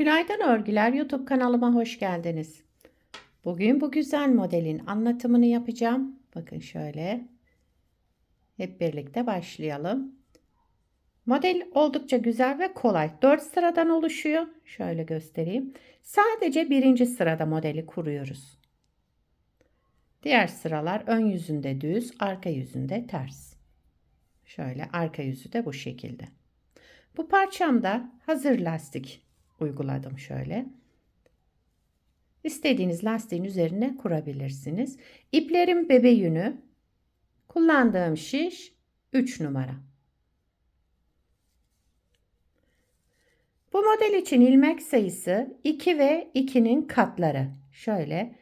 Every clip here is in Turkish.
Tülay'dan Örgüler YouTube kanalıma hoş geldiniz. Bugün bu güzel modelin anlatımını yapacağım. Bakın şöyle. Hep birlikte başlayalım. Model oldukça güzel ve kolay. 4 sıradan oluşuyor. Şöyle göstereyim. Sadece birinci sırada modeli kuruyoruz. Diğer sıralar ön yüzünde düz, arka yüzünde ters. Şöyle arka yüzü de bu şekilde. Bu parçamda hazır lastik uyguladım şöyle. İstediğiniz lastiğin üzerine kurabilirsiniz. İplerim bebe yünü. Kullandığım şiş 3 numara. Bu model için ilmek sayısı 2 ve 2'nin katları. Şöyle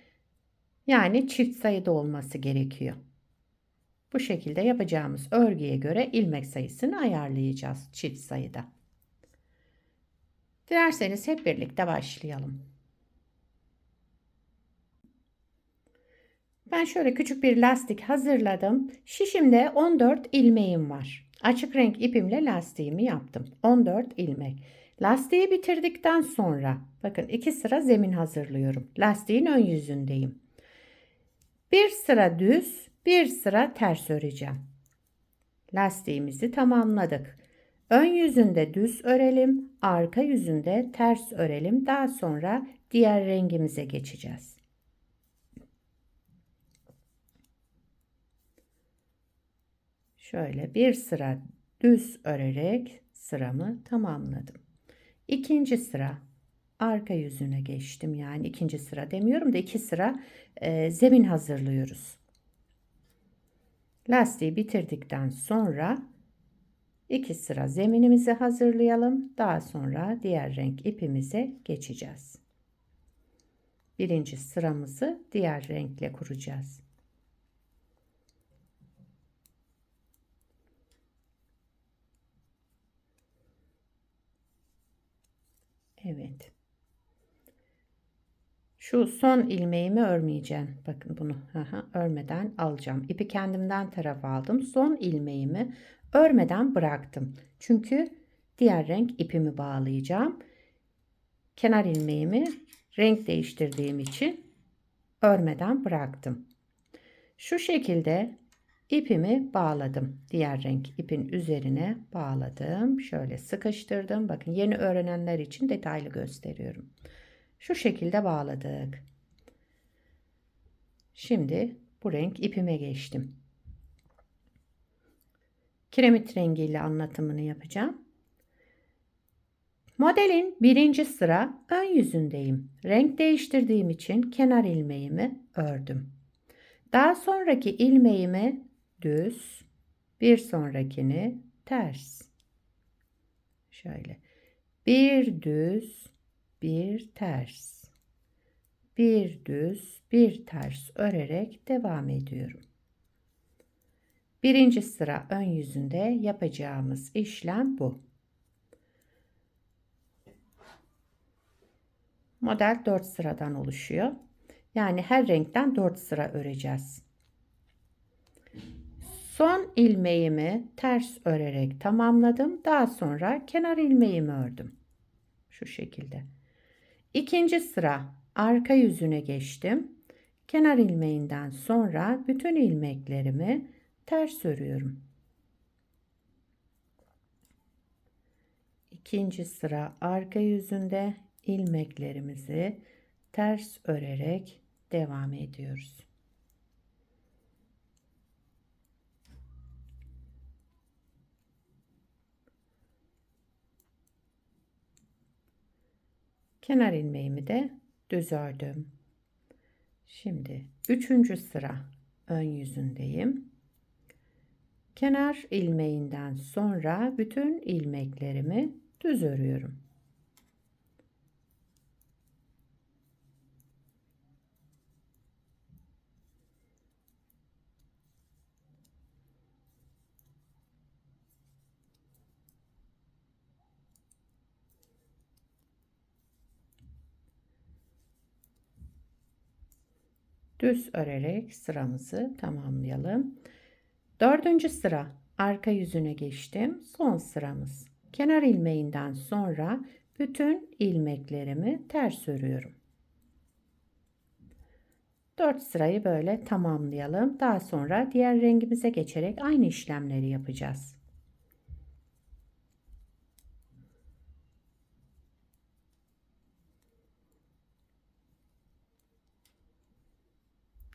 yani çift sayıda olması gerekiyor. Bu şekilde yapacağımız örgüye göre ilmek sayısını ayarlayacağız çift sayıda. Dilerseniz hep birlikte başlayalım. Ben şöyle küçük bir lastik hazırladım. Şişimde 14 ilmeğim var. Açık renk ipimle lastiğimi yaptım. 14 ilmek. Lastiği bitirdikten sonra bakın 2 sıra zemin hazırlıyorum. Lastiğin ön yüzündeyim. Bir sıra düz, bir sıra ters öreceğim. Lastiğimizi tamamladık. Ön yüzünde düz örelim, arka yüzünde ters örelim. Daha sonra diğer rengimize geçeceğiz. Şöyle bir sıra düz örerek sıramı tamamladım. İkinci sıra arka yüzüne geçtim. Yani ikinci sıra demiyorum da 2 sıra zemin hazırlıyoruz. Lastiği bitirdikten sonra 2 sıra zeminimizi hazırlayalım. Daha sonra diğer renk ipimize geçeceğiz. Birinci sıramızı diğer renkle kuracağız. Evet. Şu son ilmeğimi örmeyeceğim. Bakın bunu örmeden alacağım. İpi kendimden tarafa aldım. Son ilmeğimi örmeden bıraktım. Çünkü diğer renk ipimi bağlayacağım. Kenar ilmeğimi renk değiştirdiğim için örmeden bıraktım. Şu şekilde ipimi bağladım. Diğer renk ipin üzerine bağladım. Şöyle sıkıştırdım. Bakın yeni öğrenenler için detaylı gösteriyorum. Şu şekilde bağladık. Şimdi bu renk ipime geçtim. Kiremit rengiyle anlatımını yapacağım. Modelin birinci sıra ön yüzündeyim. Renk değiştirdiğim için kenar ilmeğimi ördüm. Daha sonraki ilmeğimi düz, bir sonrakini ters. Şöyle bir düz, bir ters. Bir düz, bir ters örerek devam ediyorum. Birinci sıra ön yüzünde yapacağımız işlem bu. Model 4 sıradan oluşuyor. Yani her renkten 4 sıra öreceğiz. Son ilmeğimi ters örerek tamamladım. Daha sonra kenar ilmeğimi ördüm. Şu şekilde. İkinci sıra arka yüzüne geçtim. Kenar ilmeğinden sonra bütün ilmeklerimi ters örüyorum. İkinci sıra arka yüzünde ilmeklerimizi ters örerek devam ediyoruz. Kenar ilmeğimi de düz ördüm. Şimdi üçüncü sıra ön yüzündeyim. Kenar ilmeğinden sonra bütün ilmeklerimi düz örüyorum. Düz örerek sıramızı tamamlayalım. Dördüncü sıra arka yüzüne geçtim. Son sıramız. Kenar ilmeğinden sonra bütün ilmeklerimi ters örüyorum. 4 sırayı böyle tamamlayalım. Daha sonra diğer rengimize geçerek aynı işlemleri yapacağız.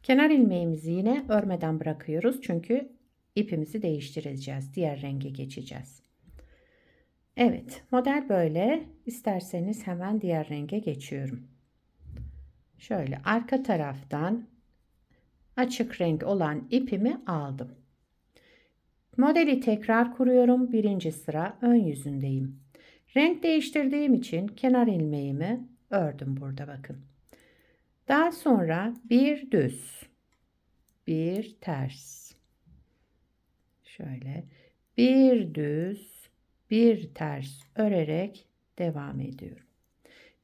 Kenar ilmeğimizi yine örmeden bırakıyoruz. Çünkü ipimizi değiştireceğiz. Diğer renge geçeceğiz. Evet, model böyle. İsterseniz hemen diğer renge geçiyorum. Şöyle arka taraftan açık renk olan ipimi aldım. Modeli tekrar kuruyorum. Birinci sıra ön yüzündeyim. Renk değiştirdiğim için kenar ilmeğimi ördüm burada bakın. Daha sonra bir düz, bir ters. Şöyle bir düz, bir ters örerek devam ediyorum.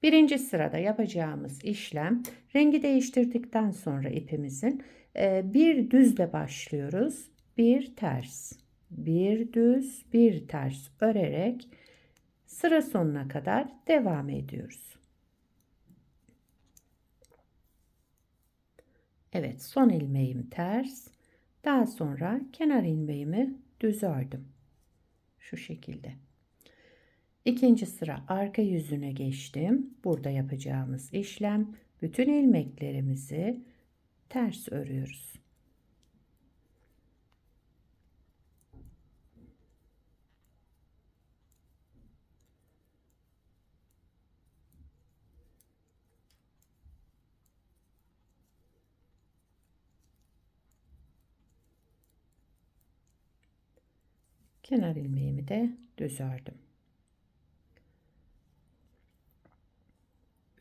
Birinci sırada yapacağımız işlem rengi değiştirdikten sonra ipimizin bir düzle başlıyoruz. Bir ters, bir düz, bir ters örerek sıra sonuna kadar devam ediyoruz. Evet, son ilmeğim ters. Daha sonra kenar ilmeğimi düz ördüm. Şu şekilde. İkinci sıra arka yüzüne geçtim. Burada yapacağımız işlem bütün ilmeklerimizi ters örüyoruz. Kenar ilmeğimi de düz ördüm.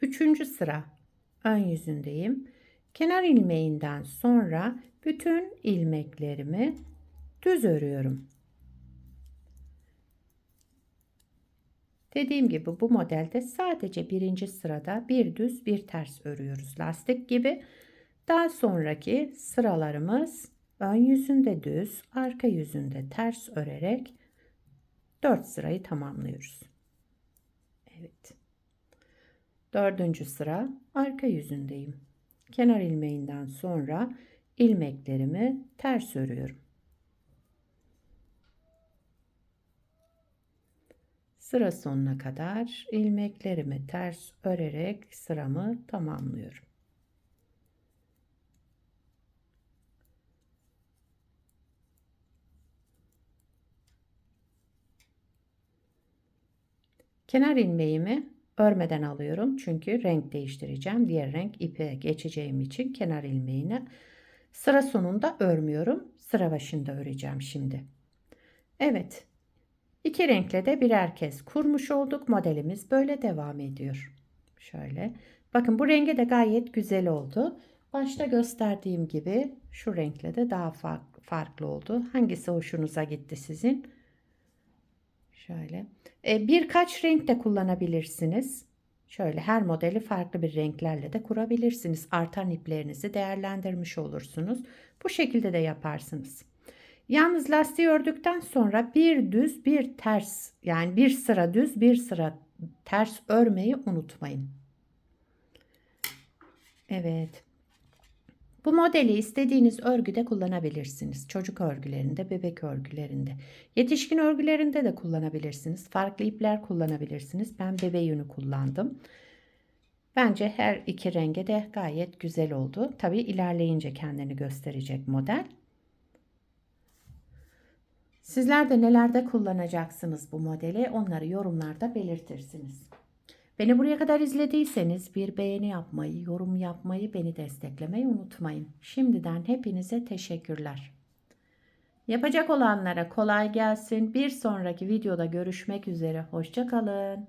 Üçüncü sıra ön yüzündeyim. Kenar ilmeğinden sonra bütün ilmeklerimi düz örüyorum. Dediğim gibi bu modelde sadece birinci sırada bir düz bir ters örüyoruz. Lastik gibi. Daha sonraki sıralarımız ön yüzünde düz, arka yüzünde ters örerek 4 sırayı tamamlıyoruz. Evet. Dördüncü sıra arka yüzündeyim. Kenar ilmeğinden sonra ilmeklerimi ters örüyorum. Sıra sonuna kadar ilmeklerimi ters örerek sıramı tamamlıyorum. Kenar ilmeğimi örmeden alıyorum. Çünkü renk değiştireceğim. Diğer renk ipe geçeceğim için kenar ilmeğini sıra sonunda örmüyorum. Sıra başında öreceğim şimdi. Evet. İki renkle de birer kez kurmuş olduk. Modelimiz böyle devam ediyor. Şöyle. Bakın bu renge de gayet güzel oldu. Başta gösterdiğim gibi şu renkle de daha farklı oldu. Hangisi hoşunuza gitti sizin? Şöyle. Birkaç renk de kullanabilirsiniz. Şöyle her modeli farklı bir renklerle de kurabilirsiniz. Artan iplerinizi değerlendirmiş olursunuz. Bu şekilde de yaparsınız. Yalnız lastiği ördükten sonra bir düz bir ters, yani bir sıra düz bir sıra ters örmeyi unutmayın. Evet. Bu modeli istediğiniz örgüde kullanabilirsiniz. Çocuk örgülerinde, bebek örgülerinde, yetişkin örgülerinde de kullanabilirsiniz. Farklı ipler kullanabilirsiniz. Ben bebe yünü kullandım. Bence her iki renge de gayet güzel oldu. Tabii ilerleyince kendini gösterecek model. Sizler de nelerde kullanacaksınız bu modeli? Onları yorumlarda belirtirsiniz. Beni buraya kadar izlediyseniz bir beğeni yapmayı, yorum yapmayı, beni desteklemeyi unutmayın. Şimdiden hepinize teşekkürler. Yapacak olanlara kolay gelsin. Bir sonraki videoda görüşmek üzere. Hoşça kalın.